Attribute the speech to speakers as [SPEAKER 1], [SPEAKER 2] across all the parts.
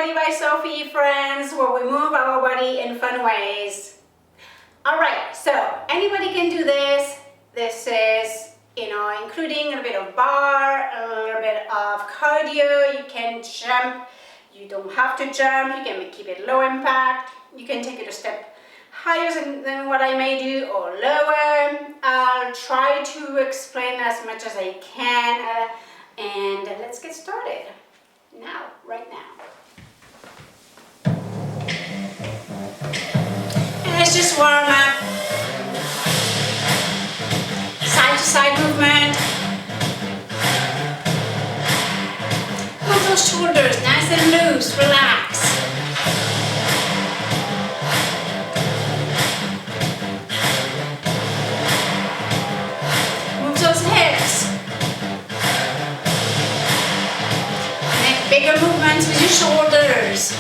[SPEAKER 1] Body by Sophie, friends, where we move our body in fun ways. All right, so anybody can do this. This is, including a bit of bar, a little bit of cardio. You can jump. You don't have to jump. You can keep it low impact. You can take it a step higher than what I may do, or lower. I'll try to explain as much as I can, and let's get started now, right now. And let's just warm up. Side to side movement. Move those shoulders nice and loose, relax. Move those hips. Make bigger movements with your shoulders.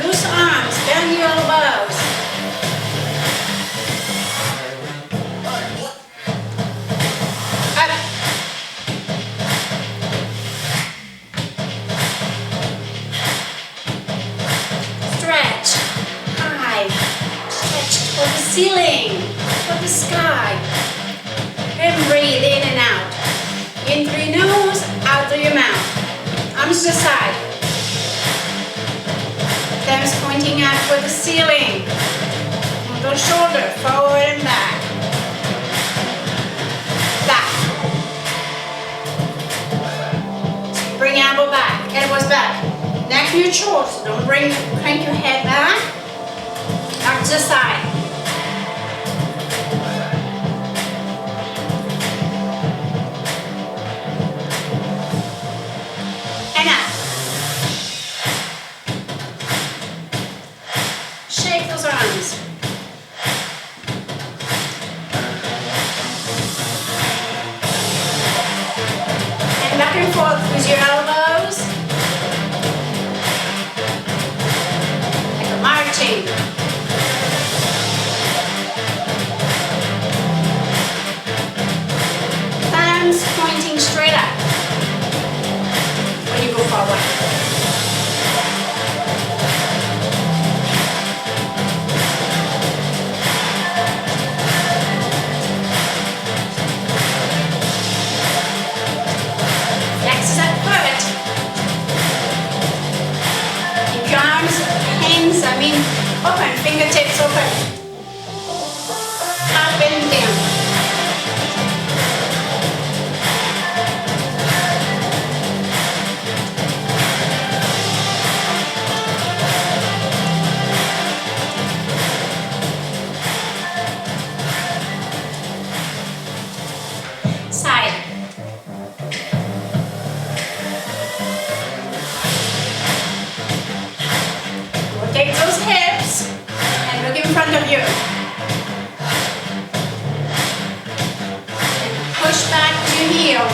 [SPEAKER 1] Loose arms, bend your elbows. Ceiling, toward the sky, and breathe in and out. In through your nose, out through your mouth. Arms to the side. Thumbs pointing out toward the ceiling. Move those shoulders forward and back. Back. Bring elbow back, elbows back. Neck neutral, so don't crank your head back. Back to the side. Back and forth with your elbows, like a marching. Thumbs pointing straight up when you go forward. Open, fingertips open. Up and down. Side. Rotate those hips. Look in front of you. Push back to your heel.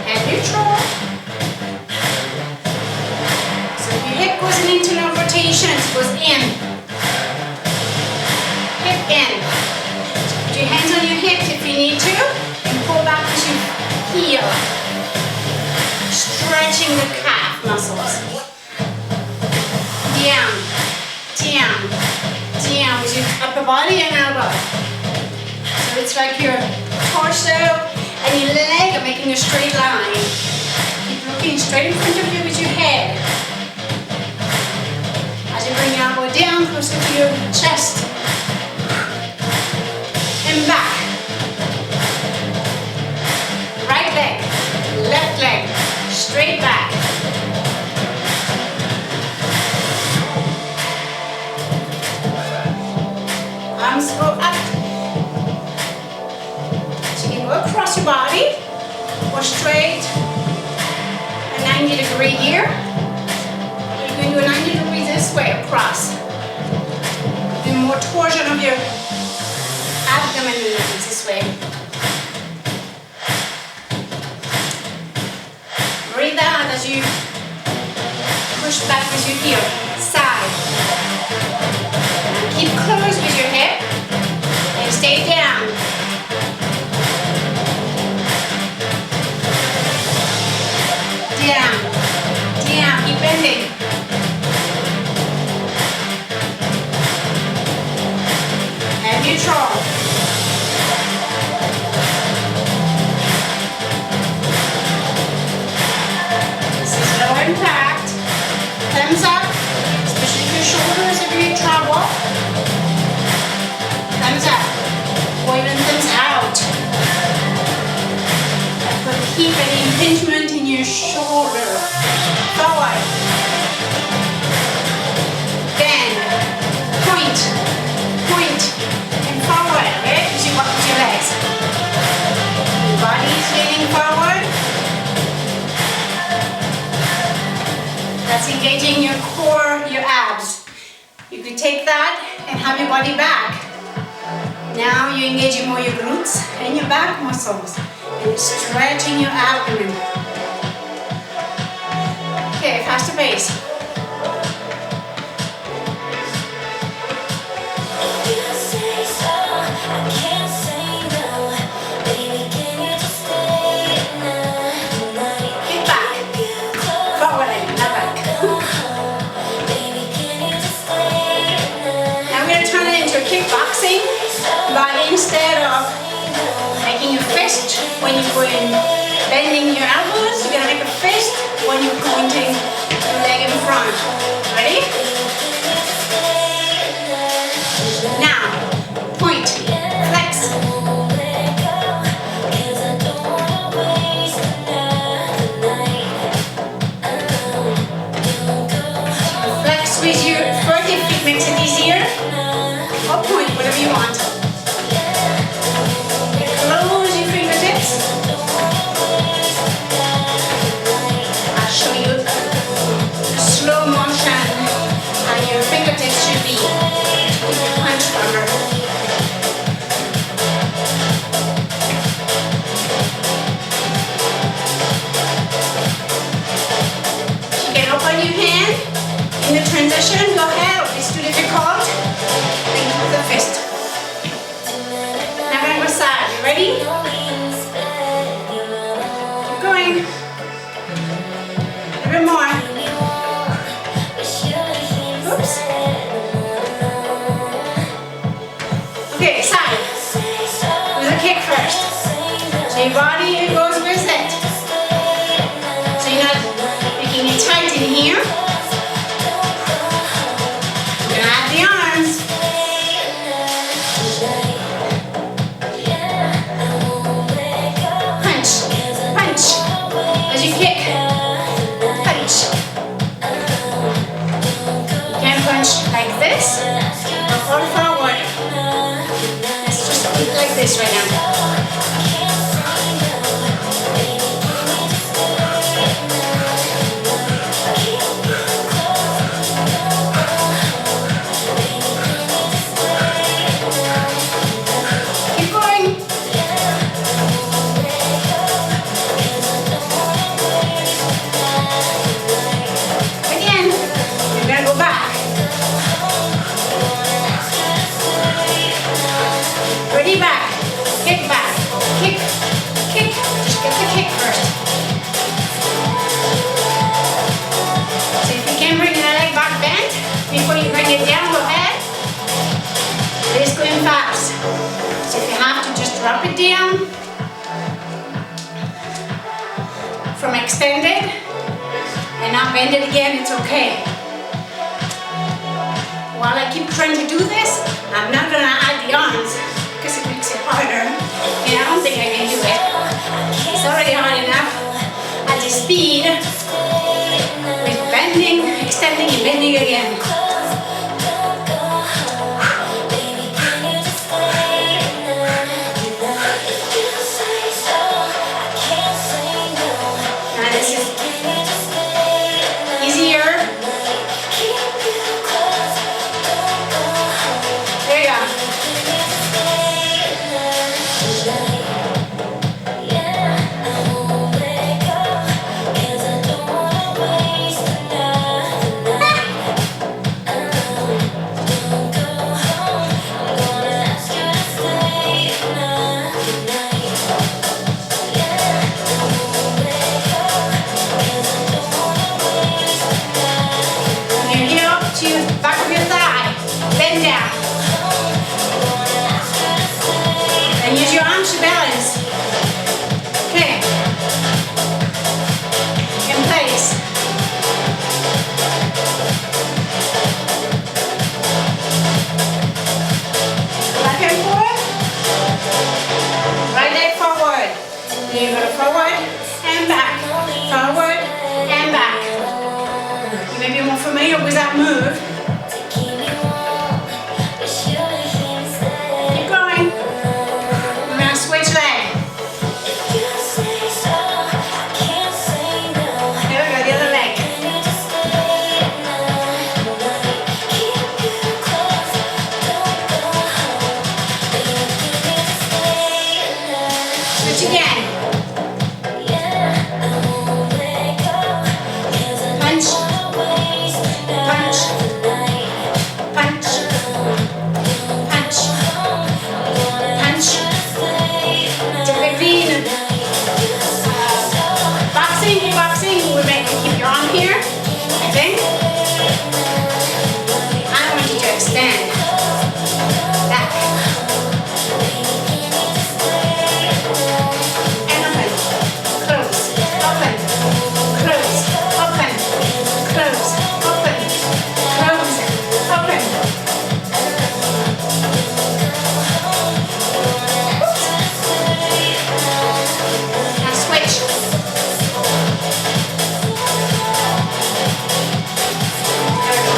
[SPEAKER 1] Head neutral. So your hip goes in internal rotations, goes in. Hip in. Put your hands on your hips if you need to, and pull back with your heel. Stretching the calf muscles. Down, down. Down with your upper body and elbow. So it's like your torso and your leg are making a straight line. Keep looking straight in front of you with your head. As you bring your elbow down, closer to your chest. And back. Right leg, left leg, straight back. Arms go up. So you can go across your body or straight a 90-degree here. You're going to do a 90 degrees this way across. Do more torsion of your abdomen this way. Breathe out as you push back with your heel. Side. Keep close with your hip and stay down. Down, down, keep bending. keep an impingement in your shoulder. Forward. Bend. Point. Point. And forward. Right? As you walk with your legs. Your body is leaning forward. That's engaging your core, your abs. You could take that and have your body back. Now you're engaging more your glutes and your back muscles. And you're stretching your abdomen. Okay, faster pace. Get back. Forward and not back. Now we're going to turn it into a kickboxing, but instead of making a fist when you're going, bending your elbows, you're going to make a fist when you're pointing your leg in front. Ready? Now, point, flex. Flex with your foot if it makes it easier. Or point, whatever you want. Close your fingertips. I'll show you slow motion and your fingertips should be with your punch rubber. You can open your hand in the transition. Go ahead, if it's too difficult, then do the fist. Now we're going to go side. You ready? Keep going. A bit more. Oops. Okay, side. With a kick first. So your body goes with it. So you're not making it tight in here. You're gonna add the arms. Punch, punch. As you kick, punch. You can punch like this or forward. Let's just kick like this right now. Keep going. Again, you're gonna go back. Ready, back. Kick back. Kick. Kick. Just get the kick first. So if you can bring the leg back bent before you bring it down, go ahead. It is going fast. So if you have to just drop it down from extended and now bend it again, it's okay. While I keep trying to do this, I'm not going to add the arms because it makes it harder. And I don't think I can do it. It's already hard enough at the speed with bending, extending and bending again. Now this is easier. There you go. that move. Keep going. We're gonna switch leg. There we go, the other leg. Switch again. Punch. Punch. Punch. Punch. Punch. Typically in boxing, kickboxing, we make you keep your arm here, I think. I want you to extend. Back. And open. Close. Open. Close. Open. Close. Open. Close. Open. Now switch. There we go.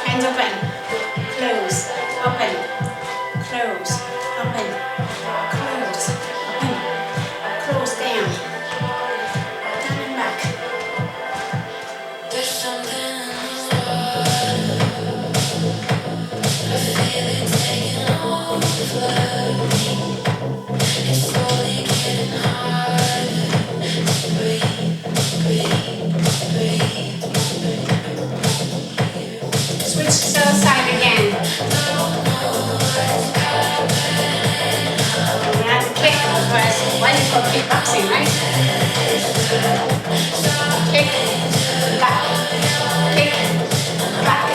[SPEAKER 1] Hands open. Close. Open. Close. Open. Close. Open. Close down. Down and back. Switch to the side again. We have to kick because why is it called kickboxing, right? Kick, back, kick, back.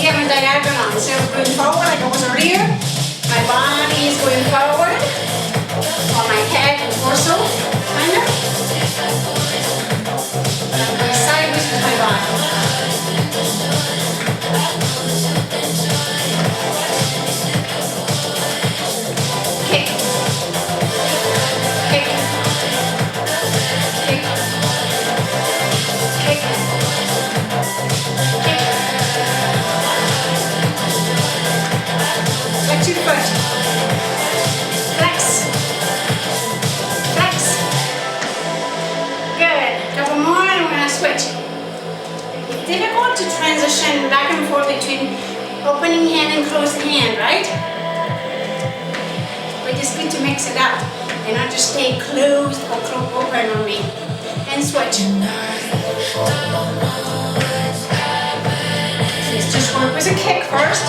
[SPEAKER 1] Here I'm diagonal. Instead of going forward like I was earlier, my body is going forward, or my head and torso, kind of. And I'm going sideways with my body. Kick. Kick. Kick. Kick. Kick. Flex your foot. Flex. Flex. Good. Couple more and we're going to switch. It's difficult to transition back and forth between opening hand and closed hand, right? But it's good to mix it up and not just stay closed or open on me. And switch. Let's just work with a kick first.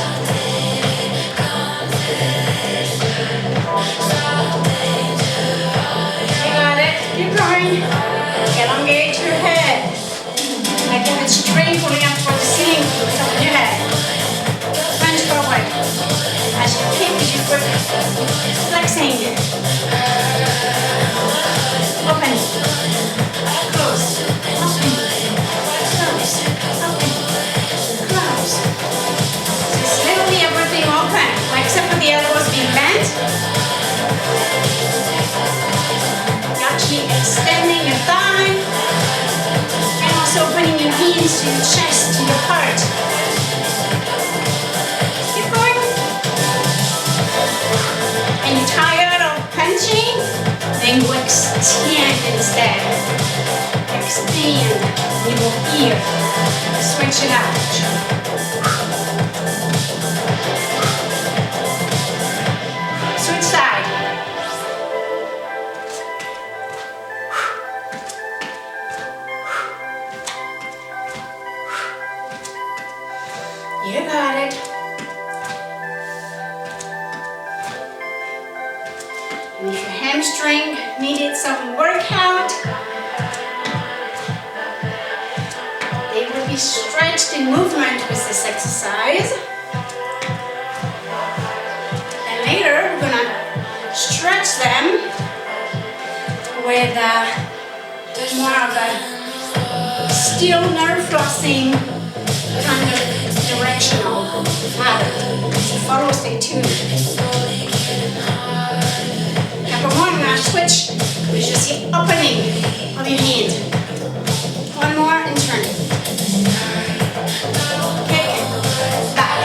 [SPEAKER 1] You got it. Keep going. Elongate your head. Like if it's straight pulling up towards the ceiling, top of your head. Punch forward. As you kick, you foot flexing. Open. Close. Open. Close. Open. Close. So it's literally everything open, except for the elbows being bent. You're actually extending your thigh. And also opening your knees to your chest, to your heart. Keep going. And you're tired of punching? Then go extend instead. Extend. You go here. Switch it out. Switch side. You got it. And if your hamstring needed some workout, they would be be stretched in movement with this exercise. And later we're gonna stretch them with more of a still nerve flossing kind of directional pattern. So follow, stay tuned. Number one, I'm gonna switch, which is the opening of your hand. One more and turn. Kick, back,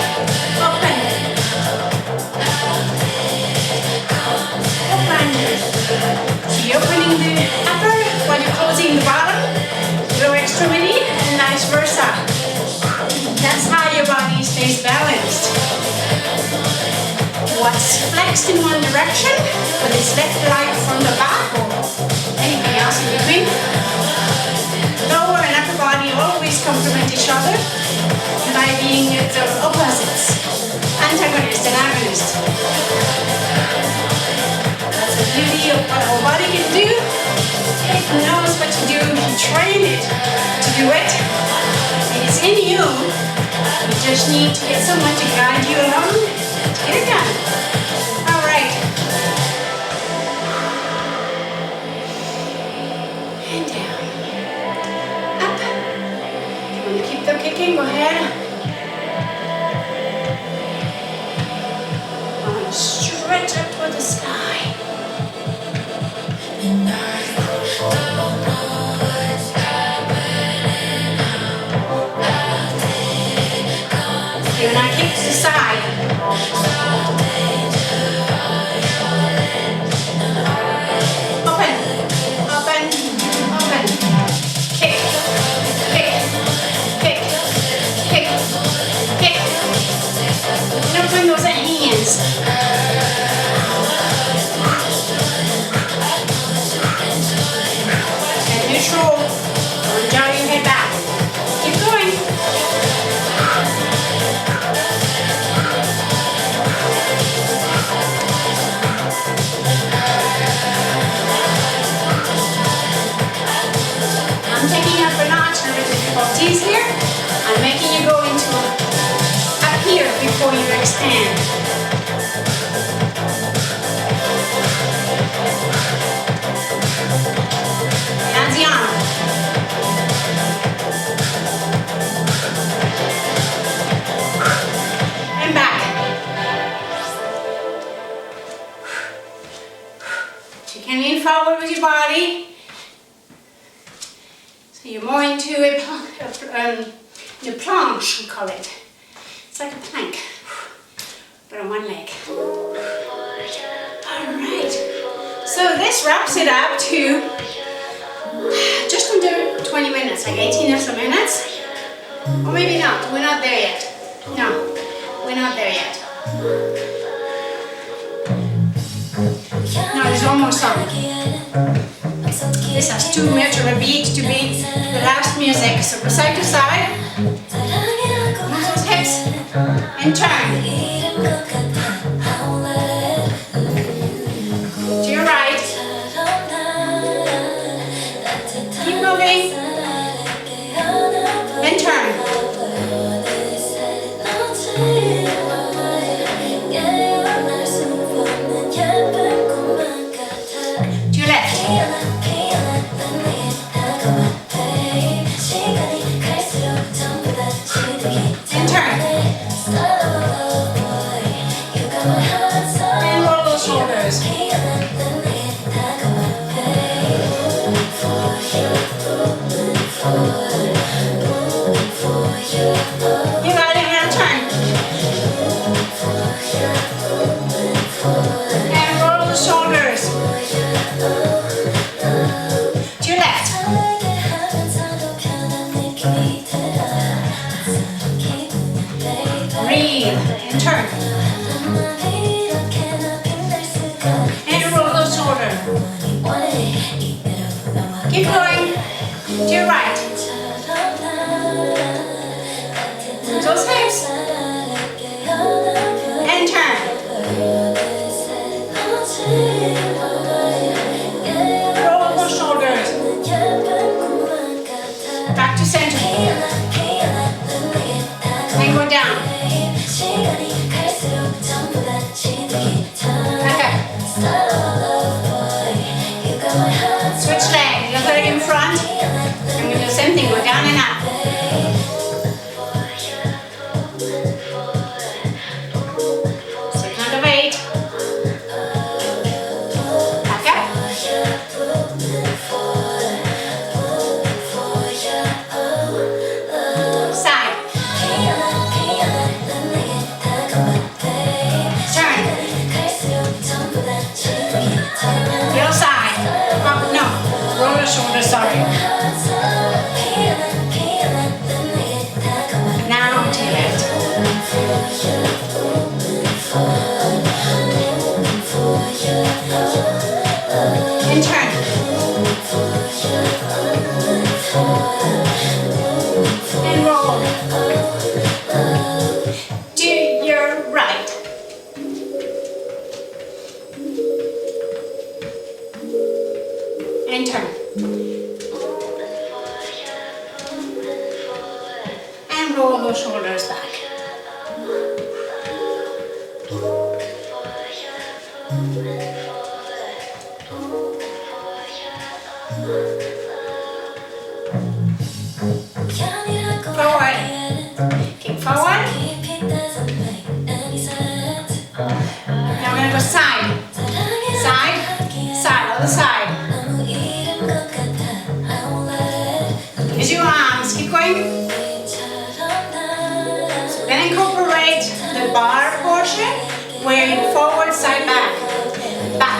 [SPEAKER 1] open. Open. So you're opening the upper while you're closing the bottom, lower extremity, and vice versa. That's how your body stays balanced. What's flexed in one direction, but it's left like from the back or anything else in between. Lower and upper body always complement each other by being the opposites, antagonist and agonist. That's the beauty of what our body can do. It knows what to do. You train it to do it. And it's in you. You just need to get someone to guide you along to get it done. All right. And down. Up. If you want to keep them kicking, go ahead. I want to stretch up toward the sky. You're not kick to the side. Open, open, open. Kick, kick, kick, kick, kick. Don't bring those hands. And neutral. Don't draw your head back. Keep going. I'm taking up a notch for the difficulties here. I'm making you go into up here before you expand. Hands the arm. And back. You can lean forward with your body. So you're more into a planche, we call it. It's like a plank, but on one leg. Alright, so this wraps it up to just under 20 minutes, like 18 or so minutes. Or maybe not, we're not there yet. No, we're not there yet. No, it's almost on. This has too much of a beat to be the last music. So go side to side. Move those hips and turn. To your right. Keep moving. And turn. To your left. And turn. And roll those shoulders. You got it, now turn. And roll the shoulders. To your left. Breathe and turn. And roll those shoulders. Keep going. To your right. Move those hips. And turn. Roll those shoulders. Back to center. Switch leg, left leg in front. I'm going to do the same thing, go down and up. So count of 8. Back up. Side. Turn. The other side. Oh, no, roll the shoulders, sorry. Now to your left. And turn. And roll. To your right. And turn. And roll those shoulders back. Forward. Kick forward. Now we're going to go side. Side. Side. Other side. Use your arms. Keep going. So then incorporate the bar portion where you forward, side, back. Back.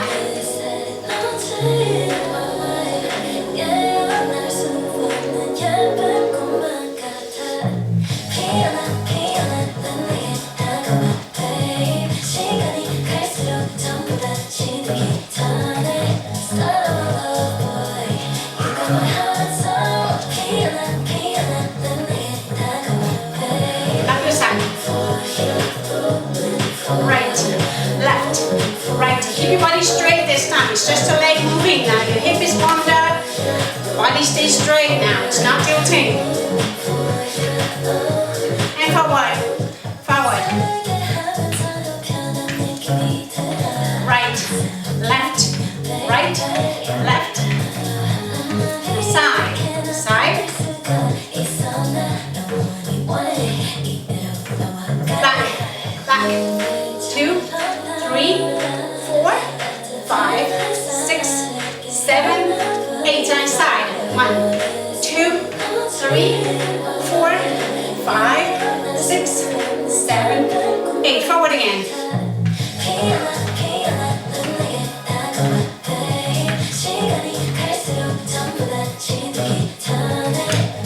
[SPEAKER 1] It's just a leg moving now. Your hip is wander. Body stays straight now. It's not tilting. And forward. Forward. Right. Left. Right. Left. Side. Side. Back. Back. 2, 3, 4, 5, 6, 7, 8. And side. 1, 2, 3, 4, 5, 6, 7, 8. Forward again.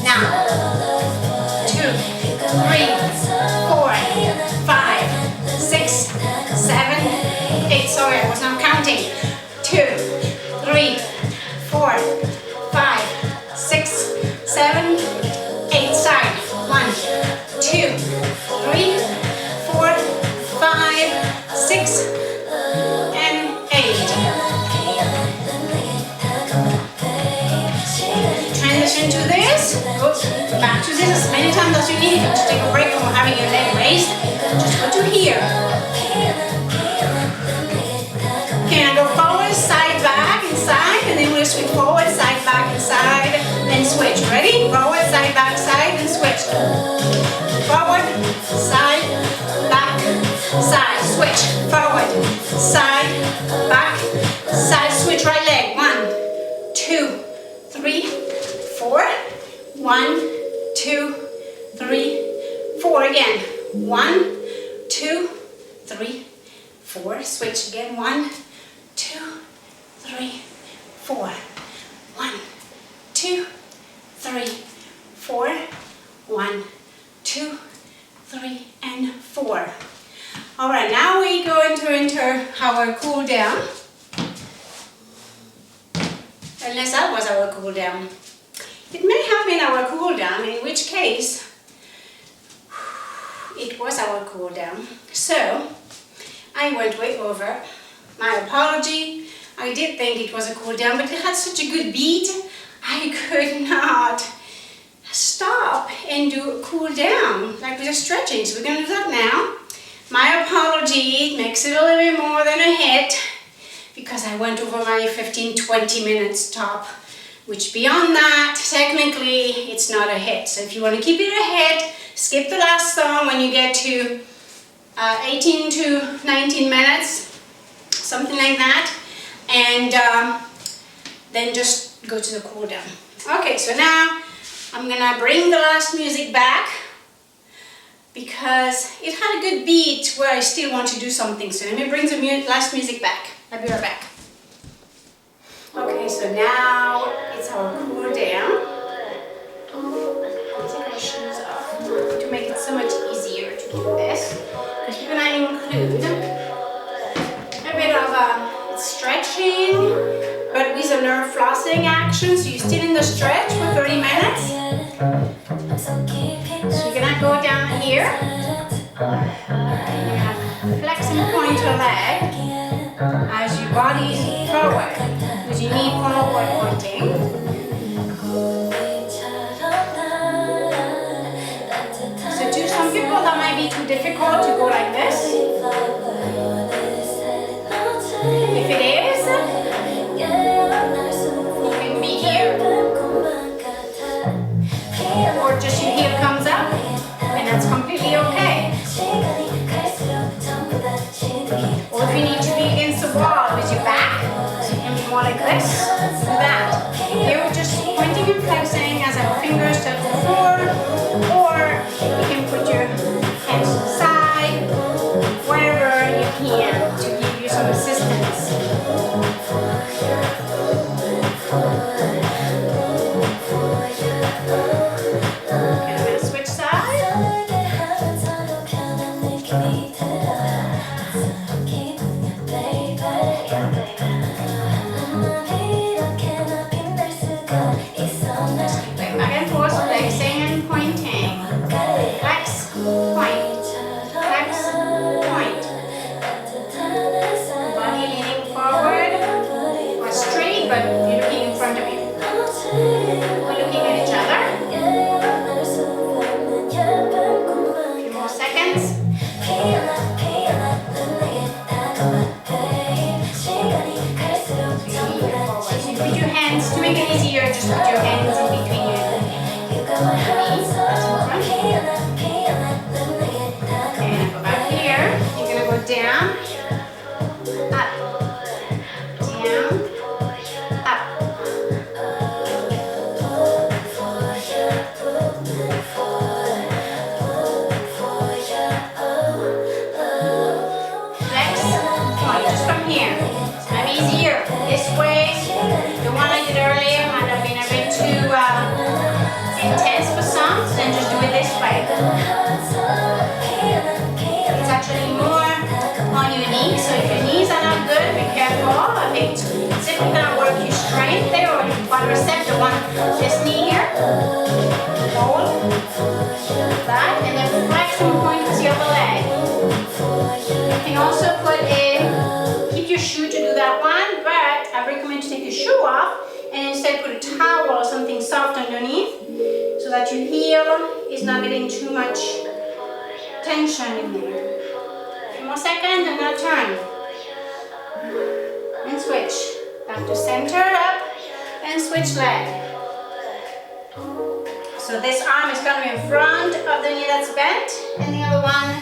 [SPEAKER 1] Now. 2, 3, 4, 5, 6, 7, 8. Sorry, I was not counting. 2, 3, 4, 5, 6, 7, 8. Side. 1, 2, 3, 4, 5, 6, and 8. Transition to this. Go back to this as many times as you need. Just take a break from having your leg raised. Just go to here. Okay, now go forward, side, back, and side, and then we'll switch forward, side, back, and side, then switch. Ready? Forward, side, back, side, and switch. Forward, side, back, side, switch. Forward, side, back, side, switch. Right leg. 1, 2, 3, 4. 1, 2, 3, 4. Again. 1, 2, 3, 4. Switch again. 1, 2, 3, 4. 1, 2, 3, 4. 1, 2, 3, and 4. All right, now we're going to enter our cool down. Unless that was our cool down. It may have been our cool down, in which case it was our cool down. So I went way over. My apology. I did think it was a cool down, but it had such a good beat, I could not stop and do a cool down, like with the stretching. So we're going to do that now. My apology, it makes it a little bit more than a hit. because I went over my 15-20 minutes top, which beyond that, technically, it's not a hit. So if you want to keep it a hit, skip the last song when you get to 18 to 19 minutes, something like that, and then just go to the cool down. Okay, so now I'm gonna bring the last music back because it had a good beat where I still want to do something. So let me bring the last music back. I'll be right back. Okay, so now it's our cool down. I'll take our shoes off to make it so much easier to do this. Because we're going to include a bit of stretching, but with a nerve flossing action. So you're still in the stretch for 30 minutes. So you're going to go down here. You have flex and point your leg as your body is forward, with your knee forward pointing. So to some people that might be too difficult to go like this. If it is, you can be here. Or just your heel comes up, and that's completely okay. Or if you need to be against the wall with your back, so you can be more like this, do that. Here we're just pointing and flexing as our fingers touch the floor, or you can put your hands to the side, wherever you can to give you some assistance. Okay, I'm going to switch sides. Back and forth, flexing and pointing. Flex, point. Flex, point. Body leaning forward or straight, but you're looking in front of you. We're looking at each other. A few more seconds. Put your hands, to make it easier, just put your hands in between your knees. Okay, now go back here. You're going to go down, up, down, up. Flex, point, just from here. It's not easier. This way. The one I did earlier might have been a bit too intense for some, so then just do it this way. It's actually more on your knees, so if your knees are not good, be careful. I think it's simply going to work your strength there, or your quadricep, the one, this knee here. Hold that, and then flex and point with the other leg. You can also put in, keep your shoe to do that one, but I recommend to take your shoe off and instead put a towel or something soft underneath so that your heel is not getting too much tension in there. A few more seconds and now turn. And switch. Back to center, up, and switch leg. So this arm is going to be in front of the knee that's bent, and the other one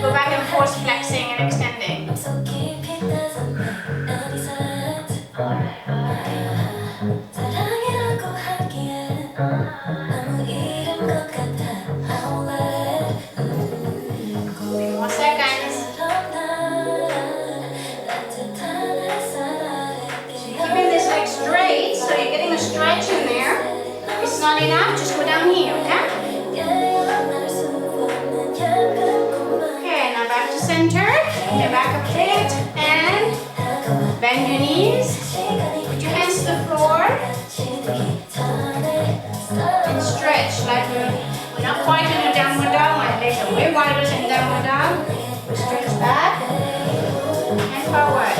[SPEAKER 1] go back and forth, flexing and extending. More seconds. Keeping this leg straight, so you're getting a stretch in there. If it's not enough, just go down here, okay? Okay, now back to center. Okay, back a bit and bend your knees. Put your hands to the floor. And stretch like we're not quite in a downward dog. My legs are way wider than downward dog. We stretch back and forward.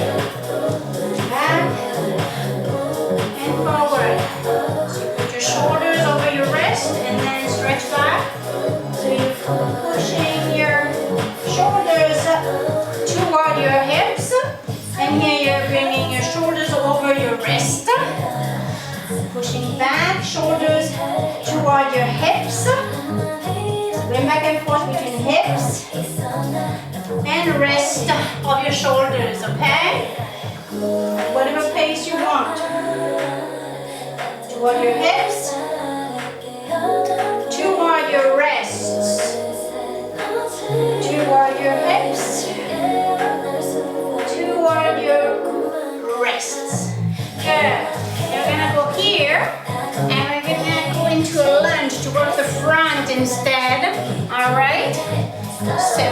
[SPEAKER 1] Back and forward. So you put your shoulders over your wrist and then stretch back. So you're pushing your shoulders toward your hips, and here you're Pushing back, shoulders toward your hips. Going back and forth between hips. And rest of your shoulders, okay? Whatever pace you want. Toward your hips. Toward your wrists. Toward your hips. Toward your wrists. Good. You're gonna go here, and we're gonna go into a lunge towards the front instead. All right. So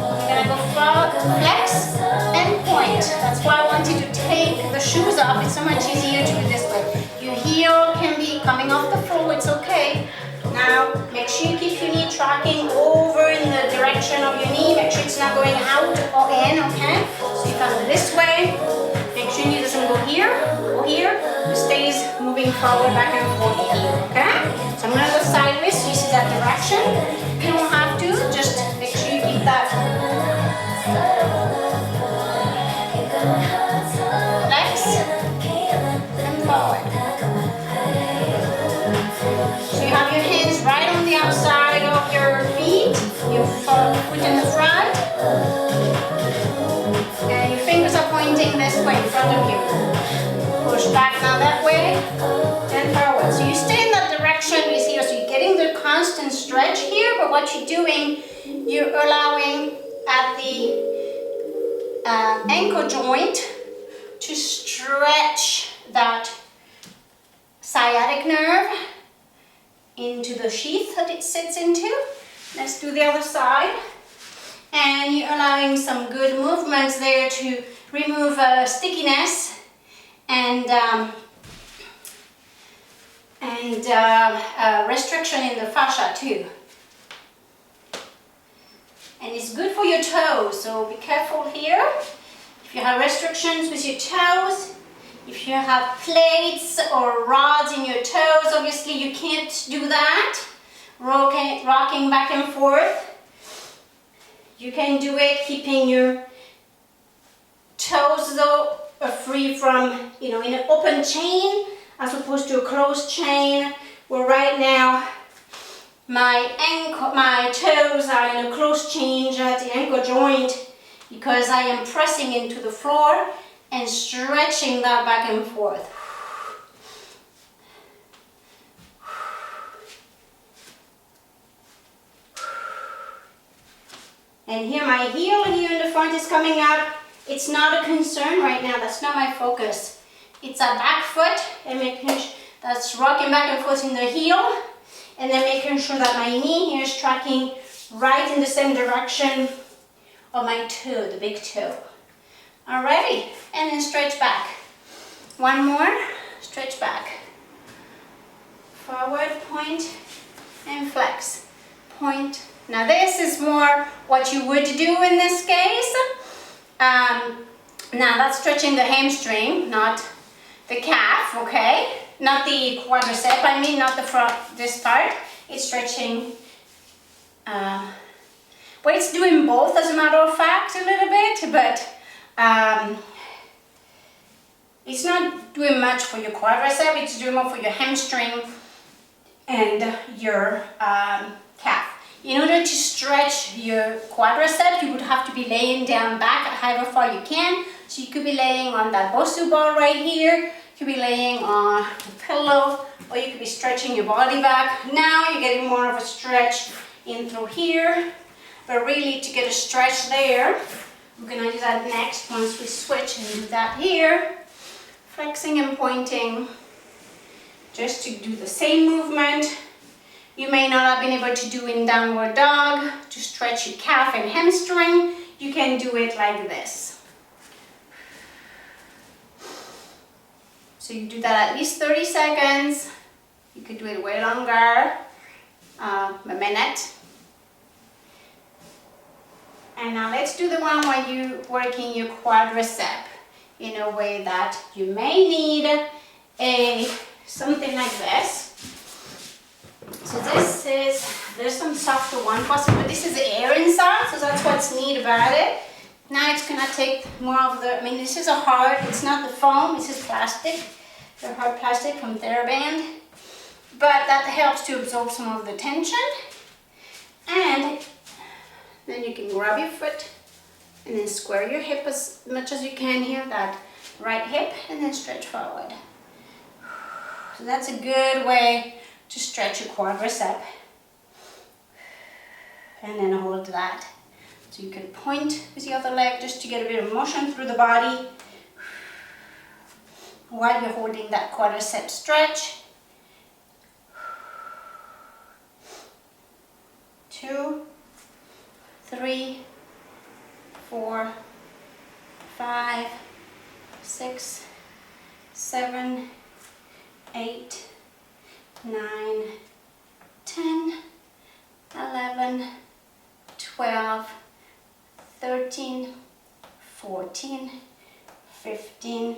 [SPEAKER 1] we're gonna go flex and point. That's why I want you to take the shoes off. It's so much easier to do this way. Your heel can be coming off the floor. It's okay. Now make sure you keep your knee tracking over in the direction of your knee. Make sure it's not going out or in. Okay. So you come this way. Make sure your knee doesn't go here or here. It stays moving forward, back and forth here, okay? So I'm going to go sideways so you see that direction. You don't have to, just make sure you keep that. Flex and forward. So you have your hands right on the outside of your feet, your foot in the front. And your fingers are pointing this way in front of you. Push back now that way and forward. So you stay in that direction, you see, so you're getting the constant stretch here, but what you're doing, you're allowing at the ankle joint to stretch that sciatic nerve into the sheath that it sits into. Let's do the other side. And you're allowing some good movements there to remove stickiness and restriction in the fascia too. And it's good for your toes, so be careful here. If you have restrictions with your toes, if you have plates or rods in your toes, obviously you can't do that. Rocking back and forth. You can do it keeping your toes though free from, in an open chain as opposed to a closed chain, where right now my toes are in a closed chain at the ankle joint because I am pressing into the floor and stretching that back and forth. And here my heel here in the front is coming up. It's not a concern right now, that's not my focus. It's a back foot and making sure that's rocking back and forth in the heel, and then making sure that my knee here is tracking right in the same direction of my toe, the big toe. Alrighty, and then stretch back. One more, stretch back. Forward, point, and flex. Point. Now this is more what you would do in this case. Now that's stretching the hamstring, not the calf, okay? Not the quadricep, I mean, not the front, this part. It's stretching, well, it's doing both as a matter of fact a little bit, but it's not doing much for your quadricep, it's doing more for your hamstring and your calf. In order to stretch your quadricep, you would have to be laying down back however far you can. So you could be laying on that Bosu ball right here, you could be laying on a pillow, or you could be stretching your body back. Now you're getting more of a stretch in through here, but really to get a stretch there, we're gonna do that next once we switch and do that here. Flexing and pointing, just to do the same movement. You may not have been able to do in downward dog to stretch your calf and hamstring. You can do it like this. So you do that at least 30 seconds. You could do it way longer, a minute. And now let's do the one where you're working your quadricep in a way that you may need something like this. So there's some softer one possible, but this is the air inside, so that's what's neat about it. Now it's gonna take more of the, this is a hard, it's not the foam, this is plastic. the hard plastic from TheraBand, but that helps to absorb some of the tension. And then you can grab your foot and then square your hip as much as you can here, that right hip, and then stretch forward. So that's a good way to stretch your quadricep. And then hold that. So you can point with the other leg just to get a bit of motion through the body while you're holding that quadricep stretch. 2, 3, 4, 5, 6, 7, 8, 9, 10, 11, 12, 13, 14, 15,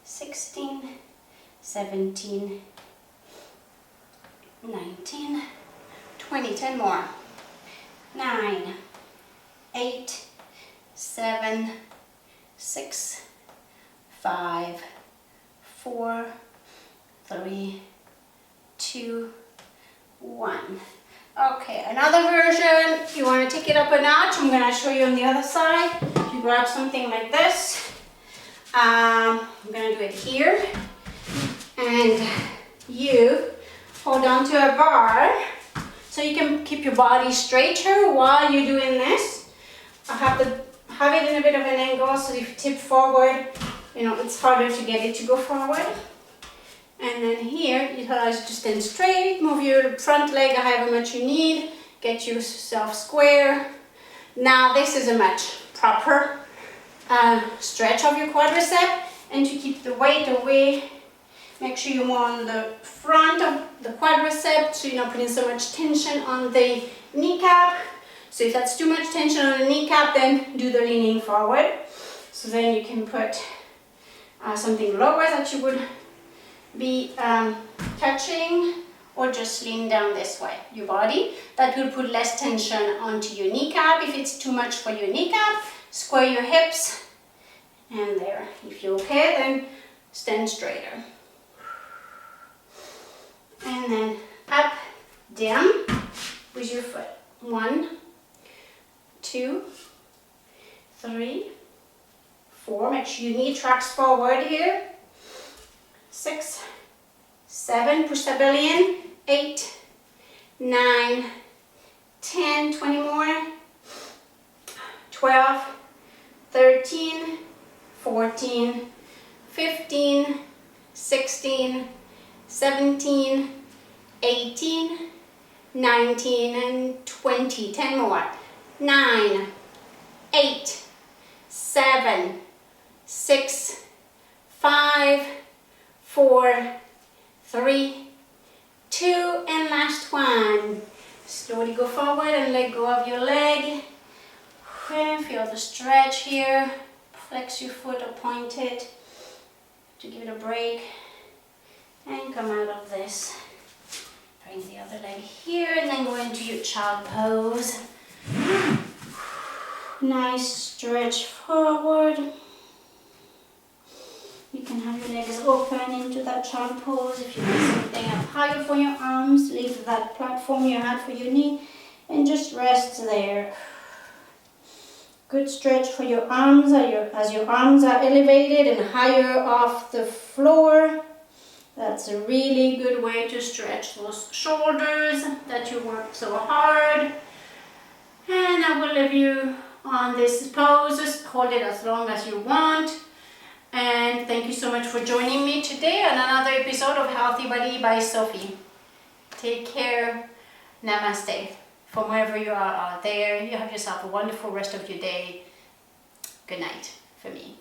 [SPEAKER 1] 16, 17, 19, 20, 10 more. 9, 8, 7, 6, 5, 4, 3, 2, 1. Okay, another version. You want to take it up a notch. I'm going to show you on the other side. You grab something like this. I'm going to do it here. And you hold on to a bar so you can keep your body straighter while you're doing this. I have to have it in a bit of an angle so if you tip forward, you know, it's harder to get it to go forward. And then here, it allows you to stand straight, move your front leg however much you need, get yourself square. Now this is a much proper stretch of your quadricep, and to keep the weight away, make sure you're more on the front of the quadricep so you're not putting so much tension on the kneecap. So if that's too much tension on the kneecap, then do the leaning forward. So then you can put something lower that you would be touching, or just lean down this way, your body. That will put less tension onto your kneecap. If it's too much for your kneecap, square your hips, and there. If you're okay, then stand straighter. And then up, down with your foot. 1, 2, 3, 4. Make sure your knee tracks forward here. 6, 7, push the belly in. 8, 9, 10, 20 more. 12, 13, 14, 15, 16, 17, 18, 19, and 20. 10 more. 9, 8, 7, 6, 5, 4, 3, 2, and last one. Slowly go forward and let go of your leg. Feel the stretch here. Flex your foot or point it to give it a break. And come out of this. Bring the other leg here and then go into your child pose. Nice stretch forward. You can have your legs open into that child pose. If you need something up higher for your arms, leave that platform you had for your knee and just rest there. Good stretch for your arms as your arms are elevated and higher off the floor. That's a really good way to stretch those shoulders that you work so hard. And I will leave you on this pose. Just hold it as long as you want. And thank you so much for joining me today on another episode of Healthy Body by Sophie. Take care. Namaste. From wherever you are out there, you have yourself a wonderful rest of your day. Good night for me.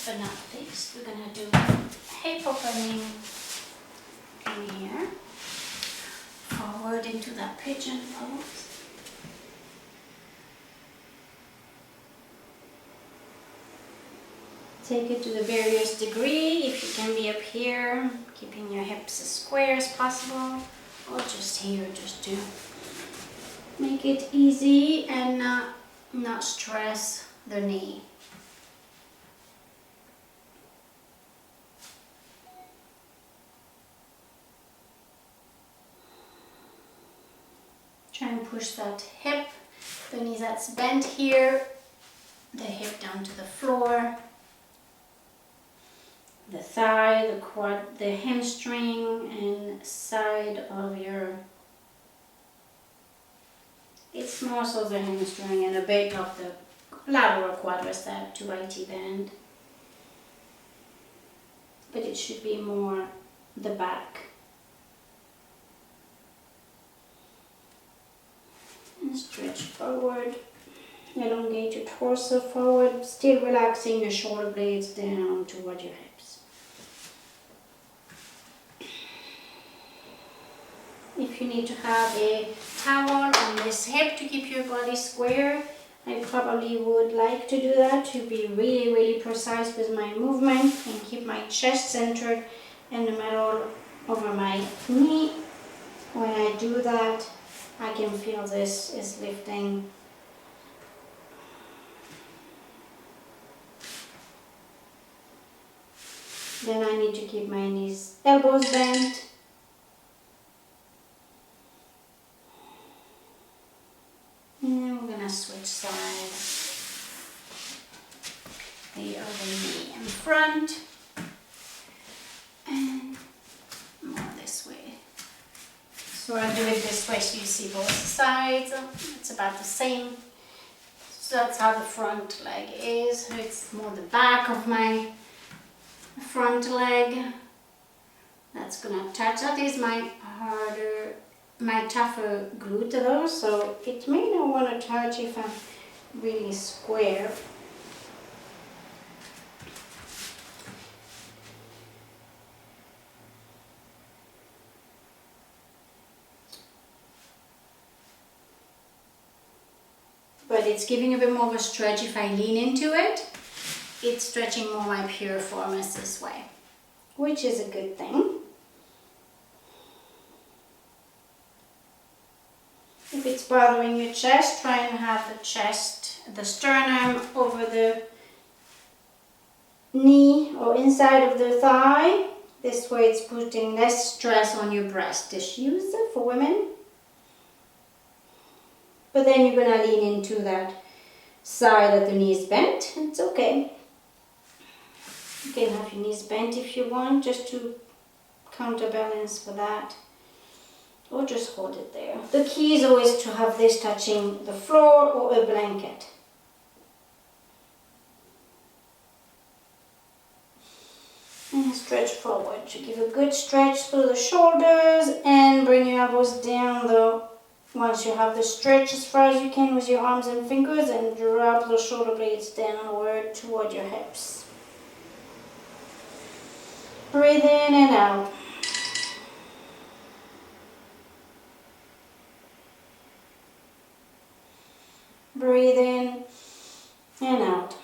[SPEAKER 1] but not fixed. We're gonna do hip opening in here, forward into that pigeon pose. Take it to the various degree. If you can be up here, keeping your hips as square as possible, or just here, just to make it easy and not stress the knee. Try and push that hip, the knee that's bent here, the hip down to the floor, the thigh, the quad, the hamstring and side of your, it's more so the hamstring and a bit of the lateral quadricep to IT band, but it should be more the back. And stretch forward, elongate your torso forward, still relaxing your shoulder blades down toward your hips. If you need to have a towel on this hip to keep your body square, I probably would like to do that to be really precise with my movement and keep my chest centered in the middle over my knee. When I do that, I can feel this is lifting. Then I need to keep my knees, elbows bent. And then we're gonna switch sides. The other knee in front and more this way. So I'll do it this way so you see both sides. It's about the same. So that's how the front leg is. It's more the back of my front leg. That's gonna touch. That is my tougher glute though, so it may not want to touch if I'm really square. But it's giving a bit more of a stretch if I lean into it. It's stretching more my piriformis this way, which is a good thing. If it's bothering your chest, try and have the chest, the sternum over the knee or inside of the thigh. This way it's putting less stress on your breast tissues for women. But then you're going to lean into that side that the knee is bent. It's okay. You can have your knees bent if you want, just to counterbalance for that. Or just hold it there. The key is always to have this touching the floor or a blanket. And stretch forward to give a good stretch through the shoulders and bring your elbows down though. Once you have the stretch as far as you can with your arms and fingers, and drop the shoulder blades downward toward your hips. Breathe in and out. Breathe in and out.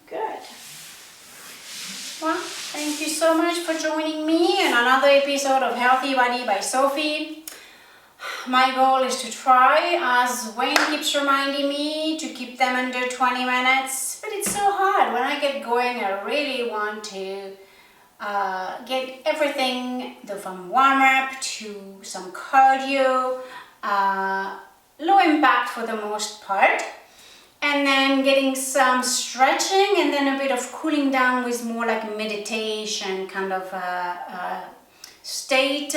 [SPEAKER 1] Good. Well, thank you so much for joining me in another episode of Healthy Body by Sophie. My goal is to try, as Wayne keeps reminding me, to keep them under 20 minutes. But it's so hard. When I get going, I really want to get everything from warm-up to some cardio, low impact for the most part, and then getting some stretching and then a bit of cooling down with more like a meditation kind of state.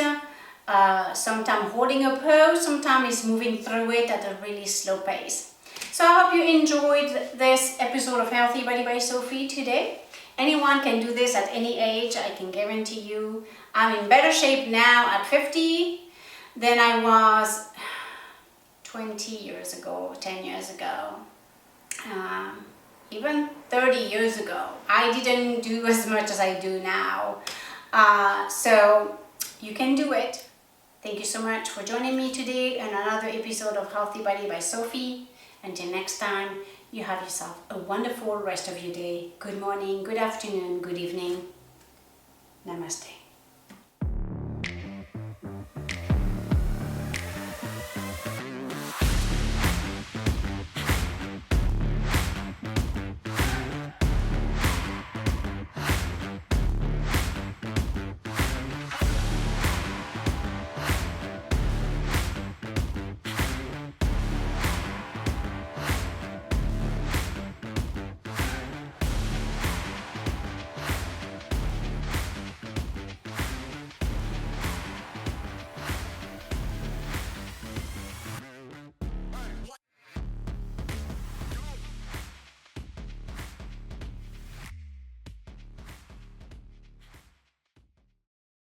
[SPEAKER 1] Sometimes holding a pose, sometimes moving through it at a really slow pace. So I hope you enjoyed this episode of Healthy Body by Sophie today. Anyone can do this at any age, I can guarantee you. I'm in better shape now at 50 than I was 20 years ago, 10 years ago, even 30 years ago. I didn't do as much as I do now. So you can do it. Thank you so much for joining me today on another episode of Healthy Body by Sophie. Until next time, you have yourself a wonderful rest of your day. Good morning, good afternoon, good evening. Namaste.